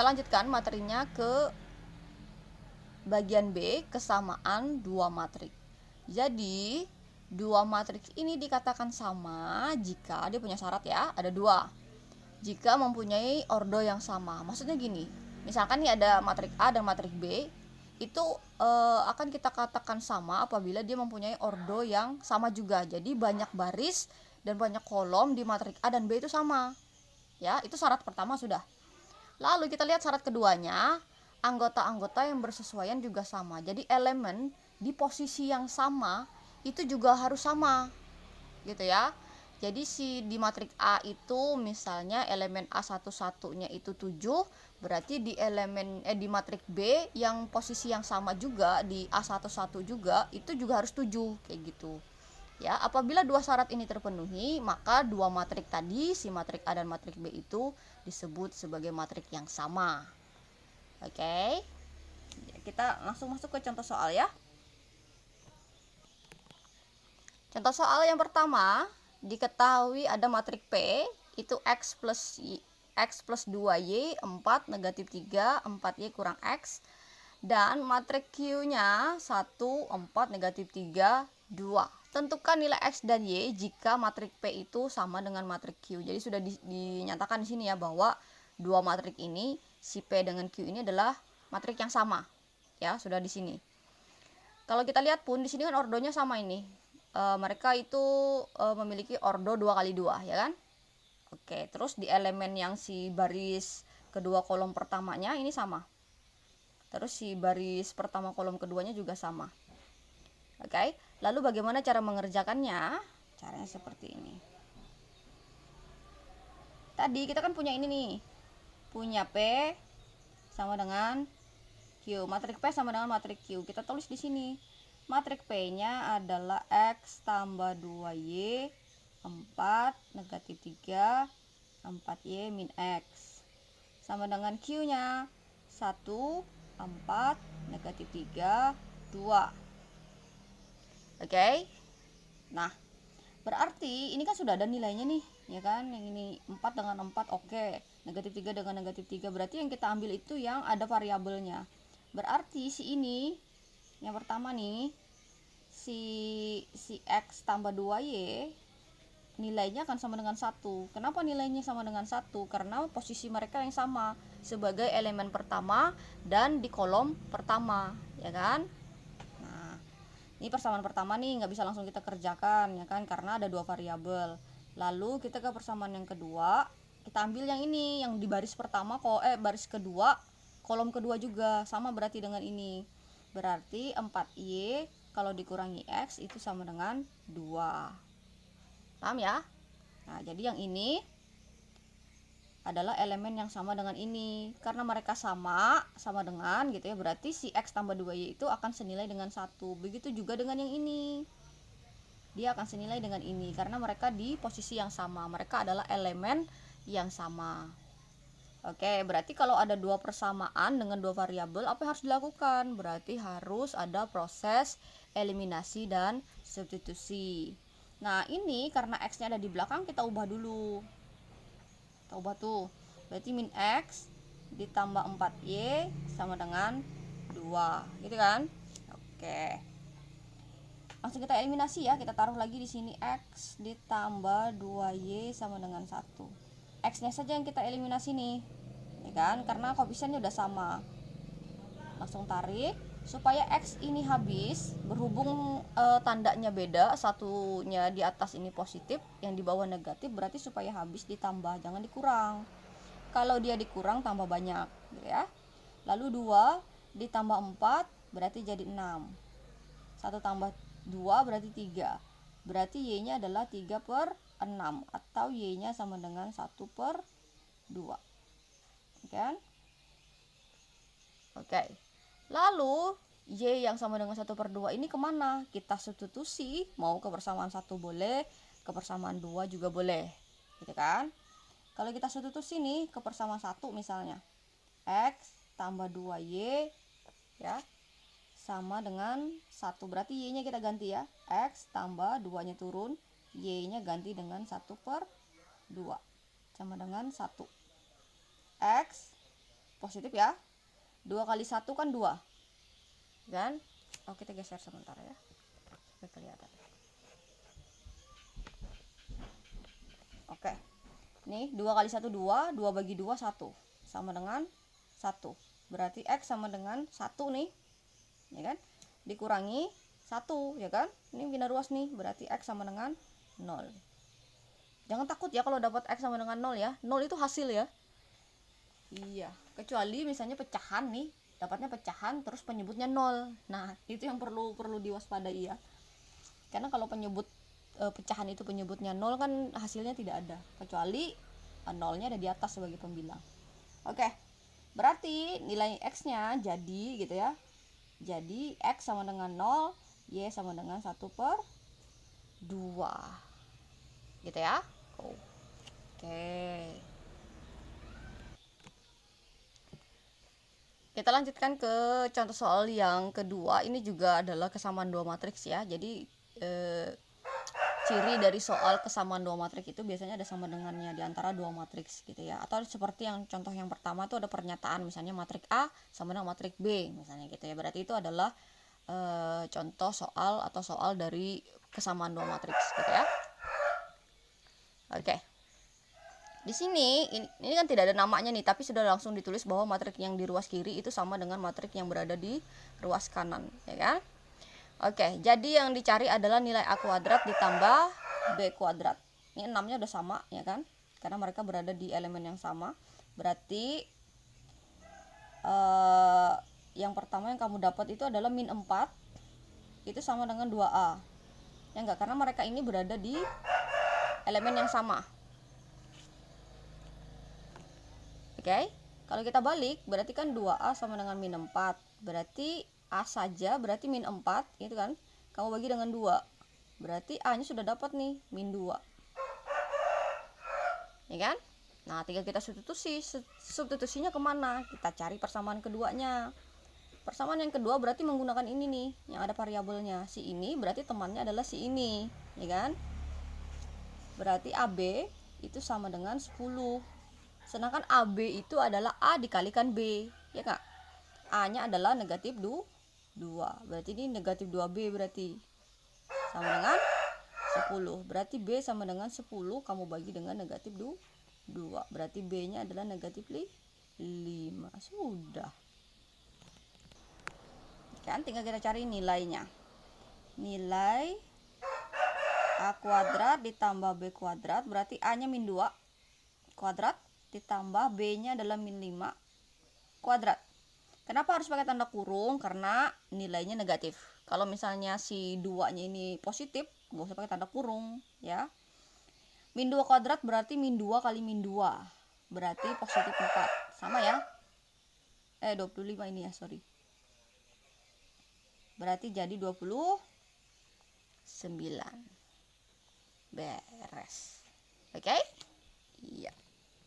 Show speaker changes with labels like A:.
A: kita lanjutkan materinya ke bagian B, kesamaan dua matriks. Jadi dua matriks ini dikatakan sama jika dia punya syarat ya, ada dua. Jika mempunyai ordo yang sama. Maksudnya gini, misalkan nih ada matrik A dan matrik B, itu akan kita katakan sama apabila dia mempunyai ordo yang sama juga. Jadi banyak baris dan banyak kolom di matrik A dan B itu sama. Ya, itu syarat pertama sudah. Lalu kita lihat syarat keduanya, anggota-anggota yang bersesuaian juga sama. Jadi elemen di posisi yang sama itu juga harus sama. Gitu ya. Jadi di matrik A itu misalnya elemen A11-nya itu 7, berarti di di matrik B yang posisi yang sama juga di A11 juga itu juga harus 7 kayak gitu. Ya, apabila dua syarat ini terpenuhi, maka dua matrik tadi, si matrik A dan matrik B itu disebut sebagai matrik yang sama. Oke. Kita langsung masuk ke contoh soal ya. Contoh soal yang pertama, diketahui ada matrik P itu X plus 2Y, 4, negatif 3, 4Y kurang X. Dan matrik Q-nya 1, 4, negatif 3, 2. Tentukan nilai X dan Y jika matrik P itu sama dengan matrik Q. Jadi sudah dinyatakan di sini ya bahwa dua matrik ini, si P dengan Q ini adalah matrik yang sama. Ya, sudah di sini. Kalau kita lihat pun di sini kan ordonya sama ini. Mereka itu memiliki ordo 2 kali 2, ya kan? Oke, terus di elemen yang si baris kedua kolom pertamanya ini sama. Terus si baris pertama kolom keduanya juga sama. Oke, lalu bagaimana cara mengerjakannya? Caranya seperti ini. Tadi kita kan punya ini nih. Punya P sama dengan Q. Matrik P sama dengan matrik Q. Kita tulis di sini. Matrik P-nya adalah X tambah 2Y, 4, negatif 3, 4Y min X. Sama dengan Q-nya 1, 4, negatif 3, 2. Oke. Nah, berarti ini kan sudah ada nilainya nih, ya kan? Yang ini 4 dengan 4 oke. Negatif 3 dengan negatif 3, berarti yang kita ambil itu yang ada variabelnya. Berarti si ini yang pertama nih, si X tambah 2Y nilainya akan sama dengan 1. Kenapa nilainya sama dengan 1? Karena posisi mereka yang sama sebagai elemen pertama dan di kolom pertama, ya kan? Ini persamaan pertama nih, nggak bisa langsung kita kerjakan ya kan, karena ada dua variabel. Lalu kita ke persamaan yang kedua, kita ambil yang ini, yang di baris pertama baris kedua, kolom kedua juga sama berarti dengan ini. Berarti 4Y kalau dikurangi X itu sama dengan 2. Paham ya? Nah, jadi yang ini adalah elemen yang sama dengan ini. Karena mereka sama dengan gitu ya, berarti si X tambah 2Y itu akan senilai dengan 1. Begitu juga dengan yang ini. Dia akan senilai dengan ini karena mereka di posisi yang sama. Mereka adalah elemen yang sama. Oke, berarti kalau ada dua persamaan dengan dua variabel, apa yang harus dilakukan? Berarti harus ada proses eliminasi dan substitusi. Nah, ini karena X-nya ada di belakang, kita ubah dulu. Kita ubah tuh. Berarti min X ditambah 4Y sama dengan 2. Gitu kan? Oke. Langsung kita eliminasi ya. Kita taruh lagi di sini X ditambah 2Y sama dengan 1. X-nya saja yang kita eliminasi nih. Ya kan? Karena koefisiennya udah sama. Langsung tarik supaya X ini habis, berhubung tandanya beda, satunya di atas ini positif, yang di bawah negatif, berarti supaya habis ditambah, jangan dikurang. Kalau dia dikurang tambah banyak gitu ya. Lalu 2 ditambah 4 berarti jadi 6. 1 tambah 2 berarti 3. Berarti Y-nya adalah 3/6 atau Y-nya sama dengan 1/2. Kan? Oke. Lalu Y yang sama dengan 1/2 ini kemana? Kita substitusi, mau ke persamaan 1 boleh, ke persamaan 2 juga boleh, gitu kan? Kalau kita substitusi nih ke persamaan 1 misalnya, X tambah 2Y ya sama dengan 1, berarti Y-nya kita ganti ya, X tambah 2-nya turun, Y-nya ganti dengan 1/2 sama dengan 1. X positif ya. 2 kali 1 kan 2 kan. Kita geser sebentar ya supaya kelihatan. Oke, nih 2 kali 1 2, 2 bagi 2 1, sama dengan 1. Berarti X sama dengan 1 nih, ya kan, dikurangi 1, ya kan, ini bina ruas nih, berarti X sama dengan 0. Jangan takut ya kalau dapat X sama dengan 0 ya, 0 itu hasil ya. Iya, kecuali misalnya pecahan nih, dapatnya pecahan terus penyebutnya 0. Nah, itu yang perlu diwaspadai ya. Karena kalau penyebut pecahan itu penyebutnya 0 kan hasilnya tidak ada, kecuali 0-nya ada di atas sebagai pembilang. Oke, berarti nilai X-nya jadi gitu ya. Jadi X sama dengan 0, Y sama dengan 1/2. Gitu ya. Oke. Kita lanjutkan ke contoh soal yang kedua. Ini juga adalah kesamaan dua matriks ya. Jadi ciri dari soal kesamaan dua matriks itu biasanya ada sama dengannya di antara dua matriks gitu ya. Atau seperti yang contoh yang pertama itu ada pernyataan, misalnya matrik A sama dengan matrik B misalnya gitu ya. Berarti itu adalah contoh soal atau soal dari kesamaan dua matriks gitu ya. Oke. Di sini ini kan tidak ada namanya nih, tapi sudah langsung ditulis bahwa matrik yang di ruas kiri itu sama dengan matrik yang berada di ruas kanan, ya kan? Oke, jadi yang dicari adalah nilai A kuadrat ditambah B kuadrat. Ini 6-nya udah sama, ya kan? Karena mereka berada di elemen yang sama. Berarti yang pertama yang kamu dapat itu adalah min 4 itu sama dengan 2A. Ya enggak, karena mereka ini berada di elemen yang sama. Oke, kalau kita balik berarti kan 2A sama dengan min 4. Berarti A saja berarti min 4 gitu kan. Kamu bagi dengan 2. Berarti A nya sudah dapat nih, min 2. Ya kan? Nah, tinggal kita substitusi. Substitusinya kemana? Kita cari persamaan keduanya. Persamaan yang kedua berarti menggunakan ini nih, yang ada variabelnya. Si ini berarti temannya adalah si ini, ya kan? Berarti AB itu sama dengan 10. Sedangkan AB itu adalah A dikalikan B, ya kak? A-nya adalah negatif 2. Berarti ini negatif 2B berarti sama dengan 10. Berarti B sama dengan 10 kamu bagi dengan negatif 2. Berarti B-nya adalah negatif 5. Sudah. Kan tinggal kita cari nilainya. Nilai A kuadrat ditambah B kuadrat berarti A-nya min 2 kuadrat ditambah B-nya adalah min 5 kuadrat. Kenapa harus pakai tanda kurung? Karena nilainya negatif. Kalau misalnya si 2-nya ini positif, nggak usah pakai tanda kurung ya. Min 2 kuadrat berarti min 2 kali min 2. Berarti positif 4. Sama ya. 25 ini ya, sorry. Berarti jadi 29. Beres. Oke? Iya.